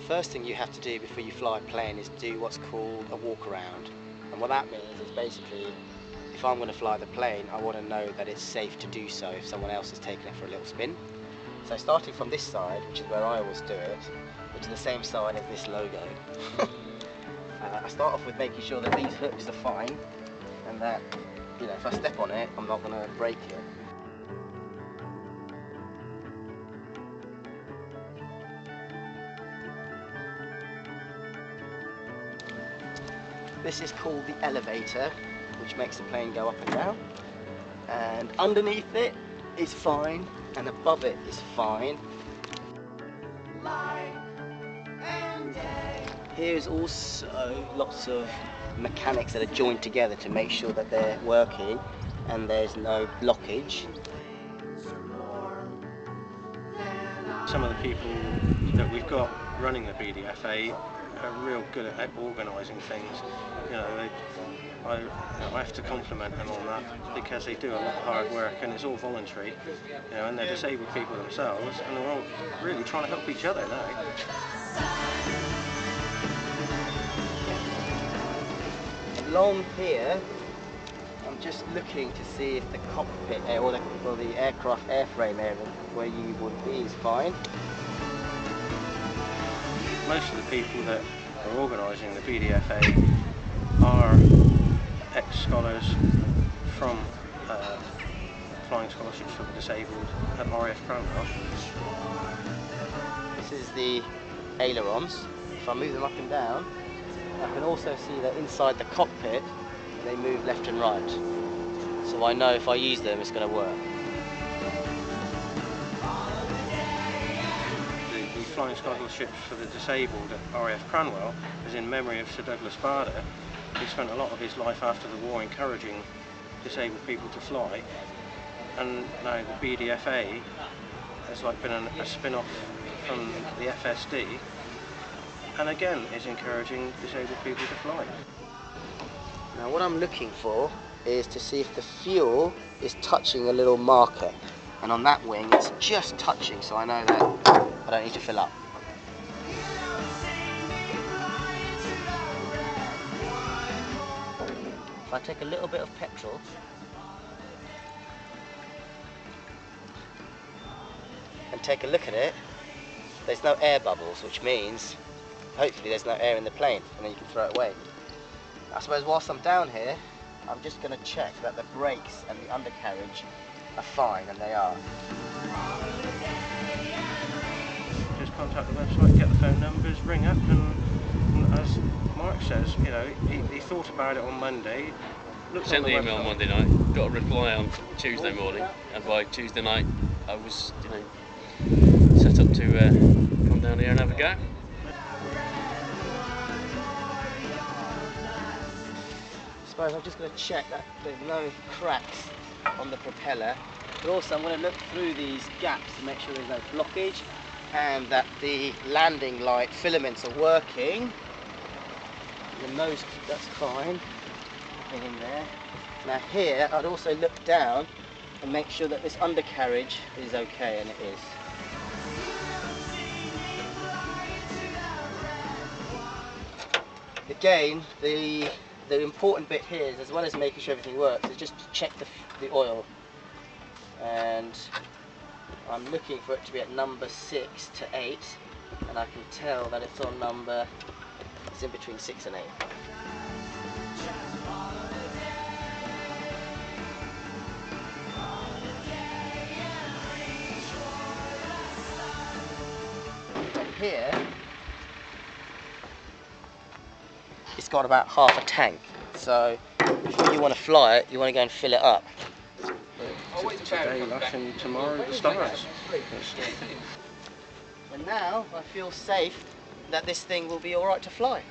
First thing you have to do before you fly a plane is do what's called a walk around. And what that means is basically, if I'm going to fly the plane, I want to know that it's safe to do so if someone else is taking it for a little spin. So starting from this side, which is where I always do it, which is the same side as this logo, I start off with making sure that these hooks are fine and that, you know, if I step on it, I'm not going to break it. This is called the elevator, which makes the plane go up and down. And underneath it is fine, and above it is fine. Here's also lots of mechanics that are joined together to make sure that they're working and there's no blockage. Some of the people that we've got running the BDFA are real good at organising things. You know, I have to compliment them on that because they do a lot of hard work and it's all voluntary. You know, and they're disabled people themselves, and they're all really trying to help each other now. Along here, I'm just looking to see if the cockpit or the aircraft airframe area where you would be is fine. Most of the people that are organising the BDFA are ex-scholars from Flying Scholarships for the Disabled at RAF Cranwell. This is the ailerons. If I move them up and down, I can also see that inside the cockpit they move left and right. So I know if I use them it's going to work. The Flying Scholarships for the Disabled at RAF Cranwell is in memory of Sir Douglas Bader. He spent a lot of his life after the war encouraging disabled people to fly, and now the BDFA has like been a spin-off from the FSD, and again is encouraging disabled people to fly. Now what I'm looking for is to see if the fuel is touching a little marker, and on that wing it's just touching, so I know that I don't need to fill up. If I take a little bit of petrol and take a look at it, there's no air bubbles, which means hopefully there's no air in the plane, and then you can throw it away. I suppose whilst I'm down here, I'm just going to check that the brakes and the undercarriage are fine, and they are. Just contact the website, get the phone numbers, ring up, and as Mark says, you know, he thought about it on Monday. Sent the email on Monday night, got a reply on Tuesday morning, and by Tuesday night I was, you know, set up to come down here and have a go. I suppose I'm just going to check that there's no cracks on the propeller, but also I'm going to look through these gaps to make sure there's no blockage and that the landing light filaments are working. The nose, that's fine. Nothing in there. Now here, I'd also look down and make sure that this undercarriage is okay, and it is. Again, the important bit here is, as well as making sure everything works, is just to check the oil. And I'm looking for it to be at number 6 to 8, and I can tell that it's on number, it's in between 6 and 8. Here, it's got about half a tank, so before you want to fly it, you want to go and fill it up. Today, lush, and tomorrow the stars. And now I feel safe that this thing will be alright to fly.